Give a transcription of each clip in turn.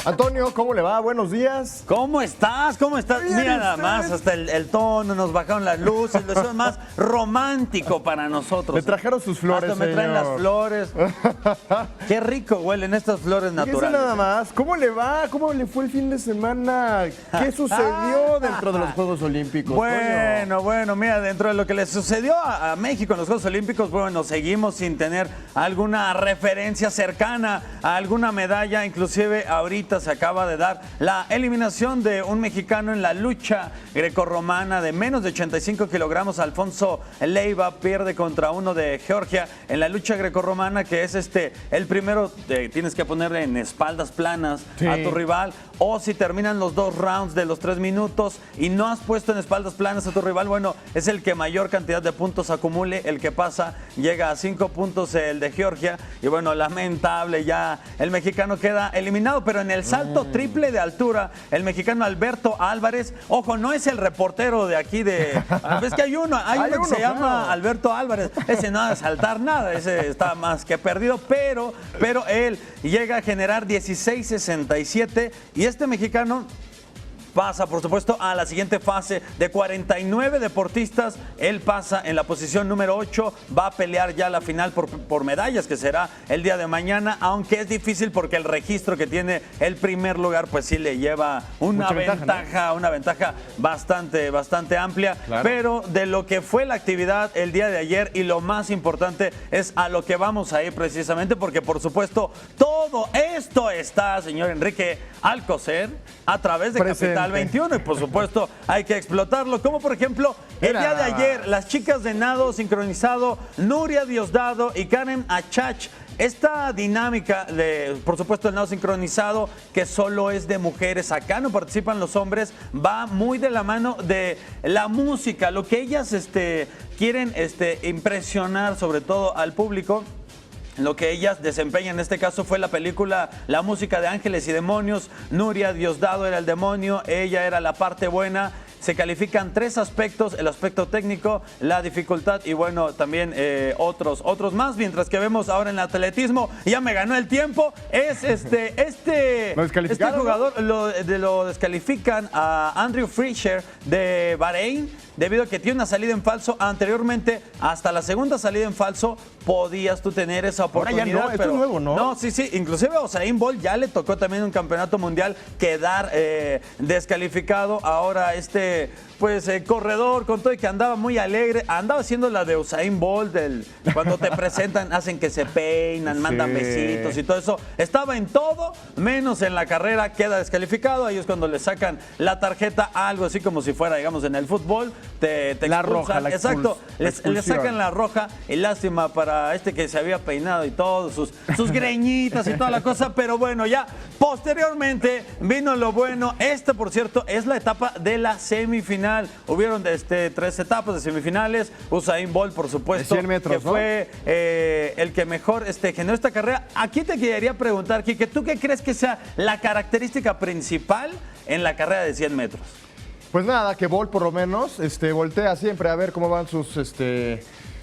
Antonio, ¿cómo le va? Buenos días. ¿Cómo estás? ¿Cómo estás? Bien, Mira nada ¿usted? más, hasta el tono, nos bajaron las luces, lo hicieron más romántico para nosotros. Le trajeron sus flores, Hasta me traen señor. las flores. Qué rico huelen estas flores Fíjese naturales. nada más, ¿cómo le va? ¿Cómo le fue el fin de semana? ¿Qué sucedió dentro de los Juegos Olímpicos? Bueno, mira, dentro de lo que le sucedió a México en los Juegos Olímpicos, bueno, seguimos sin tener alguna referencia cercana a alguna medalla, inclusive ahorita se acaba de dar la eliminación de un mexicano en la lucha grecorromana de menos de 85 kilogramos. Alfonso Leiva pierde contra uno de Georgia en la lucha grecorromana, que es el primero, tienes que ponerle en espaldas planas a tu rival, o si terminan los 2 rounds de los 3 minutos y no has puesto en espaldas planas a tu rival, bueno, es el que mayor cantidad de puntos acumule, el que pasa, llega a 5 puntos el de Georgia, y bueno, lamentable, ya el mexicano queda eliminado. Pero en el salto triple de altura, el mexicano Alberto Álvarez, ojo, no es el reportero de aquí es que hay uno que se llama Alberto Álvarez, ese no ha de saltar nada, ese está más que perdido, pero él llega a generar 16.67 y este mexicano pasa, por supuesto, a la siguiente fase de 49 deportistas. Él pasa en la posición número 8, va a pelear ya la final por medallas, que será el día de mañana, aunque es difícil porque el registro que tiene el primer lugar, pues sí le lleva una ventaja bastante amplia. Claro. Pero de lo que fue la actividad el día de ayer, y lo más importante es a lo que vamos a ir precisamente, porque por supuesto todo esto está, señor Enrique Alcocer, a través de Capital 21, y por supuesto hay que explotarlo, como por ejemplo el día de ayer las chicas de nado sincronizado Nuria Diosdado y Karen Achach. Esta dinámica de, por supuesto, el nado sincronizado, que solo es de mujeres, acá no participan los hombres, va muy de la mano de la música, lo que ellas quieren impresionar sobre todo al público. Lo que ellas desempeñan en este caso fue la película La música de ángeles y demonios. Nuria Diosdado era el demonio, ella era la parte buena. Se califican 3 aspectos: el aspecto técnico, la dificultad y bueno, también otros más. Mientras que vemos ahora en el atletismo, ya me ganó el tiempo, es este jugador, lo descalifican a Andrew Fisher de Bahrein, debido a que tiene una salida en falso. Anteriormente, hasta la segunda salida en falso, podías tú tener esa oportunidad. Ahora ya no, esto es nuevo, ¿no? No, sí, inclusive a Usain Bolt ya le tocó también un campeonato mundial quedar descalificado. Ahora corredor con todo y que andaba muy alegre, andaba haciendo la de Usain Bolt, cuando te presentan, hacen que se peinan, mandan besitos y todo eso. Estaba en todo, menos en la carrera, queda descalificado. Ahí es cuando le sacan la tarjeta, algo así como si fuera, digamos, en el fútbol, te la expulsan. roja, Exacto, le sacan la roja, y lástima para que se había peinado y todo, sus greñitas y toda la cosa, pero bueno, ya posteriormente vino lo bueno. Por cierto, es la etapa de la semifinal. Hubieron 3 etapas de semifinales. Usain Bolt, por supuesto, de 100 metros, que fue el que mejor generó esta carrera. Aquí te quería preguntar, Quique, ¿tú qué crees que sea la característica principal en la carrera de 100 metros? Pues nada, que Bolt por lo menos voltea siempre a ver cómo van sus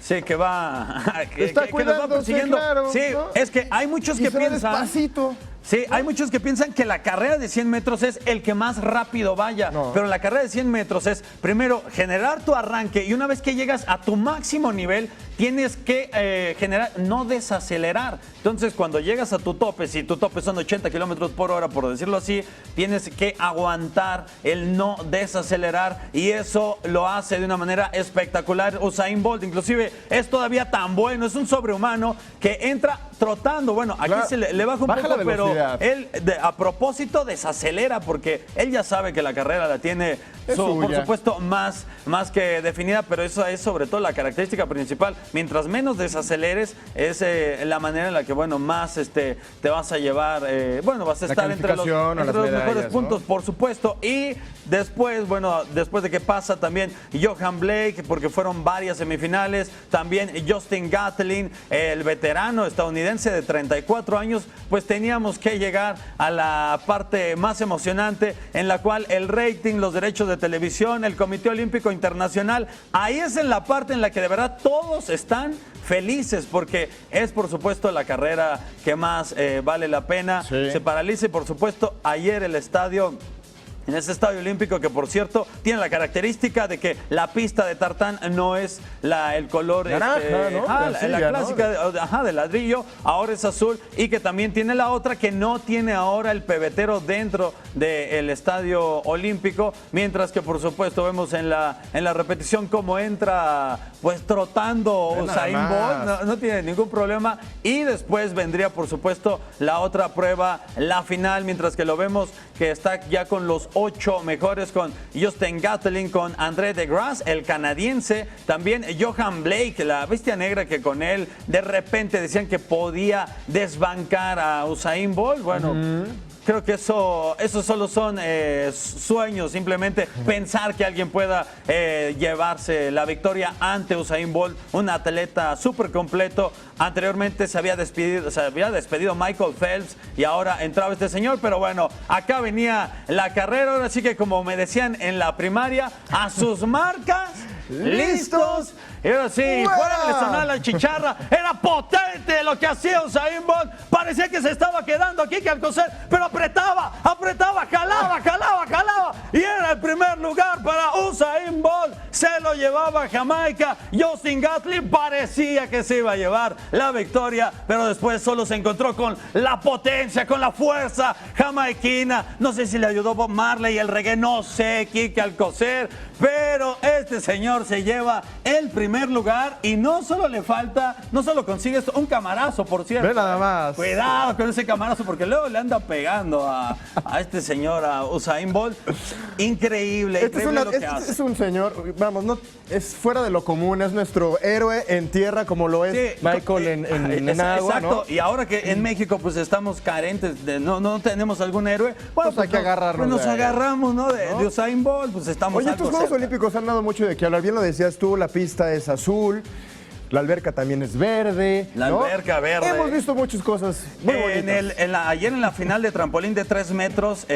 Sí, que va. Está que nos va persiguiendo. claro, sí, ¿no? Es que hay muchos que piensan. Despacito. Sí, hay muchos que piensan que la carrera de 100 metros es el que más rápido vaya. No. Pero la carrera de 100 metros es, primero, generar tu arranque, y una vez que llegas a tu máximo nivel, tienes que no desacelerar. Entonces, cuando llegas a tu tope, si tu tope son 80 kilómetros por hora, por decirlo así, tienes que aguantar el no desacelerar, y eso lo hace de una manera espectacular Usain Bolt. Inclusive es todavía tan bueno, es un sobrehumano que entra trotando. Bueno, aquí se le baja un poco, pero él a propósito desacelera, porque él ya sabe que la carrera la tiene, por supuesto, más que definida, pero eso es sobre todo la característica principal. Mientras menos desaceleres, es la manera en la que, bueno, más te vas a llevar, vas a estar entre los mejores puntos, ¿no? Por supuesto. Y después, después de que pasa también Johan Blake, porque fueron varias semifinales, también Justin Gatlin, el veterano estadounidense de 34 años, pues teníamos que llegar a la parte más emocionante, en la cual el rating, los derechos de televisión, el Comité Olímpico Internacional, ahí es en la parte en la que de verdad todos están felices porque es por supuesto la carrera que más vale la pena. Sí. Se paraliza y por supuesto ayer el estadio... En ese estadio olímpico que, por cierto, tiene la característica de que la pista de tartán no es el color naranja, ¿no? la clásica, ¿no? De ladrillo, ahora es azul, y que también tiene la otra que no tiene ahora el pebetero dentro del estadio olímpico, mientras que, por supuesto, vemos en la repetición cómo entra pues trotando Usain Bolt, no tiene ningún problema, y después vendría, por supuesto, la otra prueba, la final, mientras que lo vemos que está ya con los 8 mejores, con Justin Gatlin, con André de Grasse, el canadiense, también Johan Blake, la bestia negra, que con él de repente decían que podía desbancar a Usain Bolt. Bueno, creo que eso solo son sueños, simplemente pensar que alguien pueda llevarse la victoria ante Usain Bolt, un atleta súper completo. Anteriormente se había despedido Michael Phelps y ahora entraba este señor, pero bueno, acá venía la carrera, ahora sí que como me decían en la primaria, a sus marcas, listos. Y ahora sí, fuera de sonar la chicharra, era potente lo que hacía Usain Bolt, parecía que se estaba quedando aquí que Alcocer, pero apretaba, jalaba, y era el primer lugar para Usain Bolt, se lo llevaba a Jamaica. Justin Gatlin parecía que se iba a llevar la victoria, pero después solo se encontró con la potencia, con la fuerza jamaiquina. No sé si le ayudó Bob Marley, el reggae, no sé, Kike Alcocer, pero este señor se lleva el primer lugar y no solo consigue esto, un camarazo, por cierto. Ve nada más. Cuidado con ese camarazo porque luego le anda pegando a este señor, a Usain Bolt. Increíble, increíble lo que hace. Es un señor, vamos, no es fuera de lo común, es nuestro héroe en tierra como lo es Michael en agua, exacto, ¿no? Y ahora que en México pues estamos carentes, no tenemos algún héroe, bueno, pues hay que agarrarnos. Nos agarramos, ¿no? De Usain Bolt, pues estamos. Oye, estos Juegos Olímpicos han dado mucho de qué hablar. Bien lo decías tú, la pista es azul, la alberca también es verde. La alberca verde. Hemos visto muchas cosas muy bonitas. Ayer en la final de trampolín de 3 metros,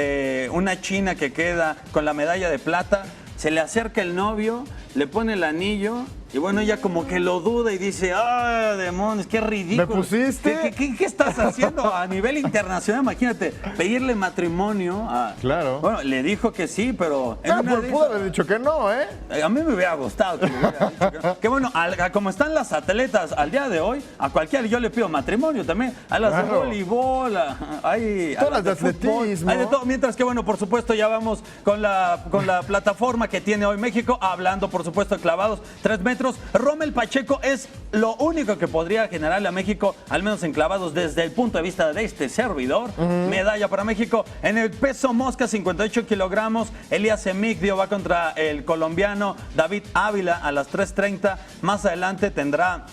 una china que queda con la medalla de plata, se le acerca el novio, le pone el anillo. Y bueno, ella como que lo duda y dice, ¡ah, demonios, qué ridículo! ¿Me pusiste? ¿Qué estás haciendo a nivel internacional? Imagínate, pedirle matrimonio a... Claro. Bueno, le dijo que sí, pero... Pudo haber dicho que no, ¿eh? A mí me hubiera gustado que me hubiera dicho que no. Que bueno, como están las atletas al día de hoy, a cualquiera yo le pido matrimonio también. A las de voleibol, todas las de atletismo. Hay de todo. Mientras que bueno, por supuesto, ya vamos con la plataforma que tiene hoy México, hablando por supuesto de clavados, 3 metros. Rommel Pacheco es lo único que podría generarle a México, al menos en clavados, desde el punto de vista de este servidor. Medalla para México. En el peso mosca, 58 kilogramos, Elías Emigdio va contra el colombiano David Ávila a las 3:30. Más adelante tendrá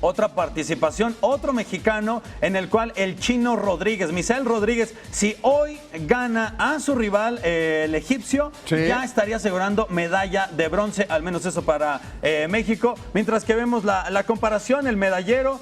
otra participación, otro mexicano, en el cual el chino Rodríguez, Misael Rodríguez, si hoy gana a su rival, el egipcio, ya estaría asegurando medalla de bronce, al menos eso para México. Mientras que vemos la comparación, el medallero,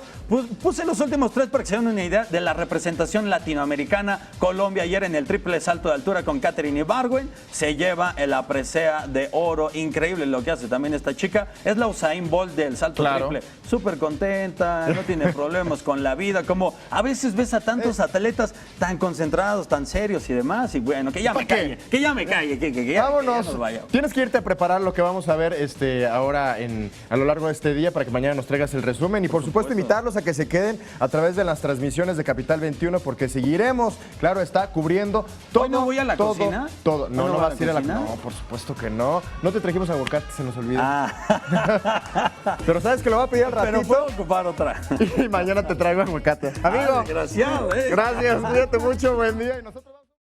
puse los últimos 3 para que se den una idea de la representación latinoamericana. Colombia ayer en el triple salto de altura con Katherine Ibargüen se lleva la presea de oro. Increíble lo que hace también esta chica. Es la Usain Bolt del salto triple. Súper contenta, no tiene problemas con la vida. Como a veces ves a tantos atletas tan concentrados, tan serios y demás. Y bueno, que ya me calle, que ya me calle. Vámonos. Que ya nos vaya. Tienes que irte a preparar lo que vamos a ver ahora a lo largo de este día para que mañana nos traigas el resumen. Y por supuesto invitarlos a que se queden a través de las transmisiones de Capital 21 porque seguiremos, claro está, cubriendo todo. ¿Hoy no voy a la cocina? Todo. No vas a ir a la cocina. No, cocina. por supuesto que no. No te trajimos aguacate, se nos olvidó. Pero sabes que lo va a pedir al ratito. Pero puedo ocupar otra. Y mañana te traigo aguacate. Amigo. Desgraciado, Gracias, cuídate mucho, buen día. Y nosotros...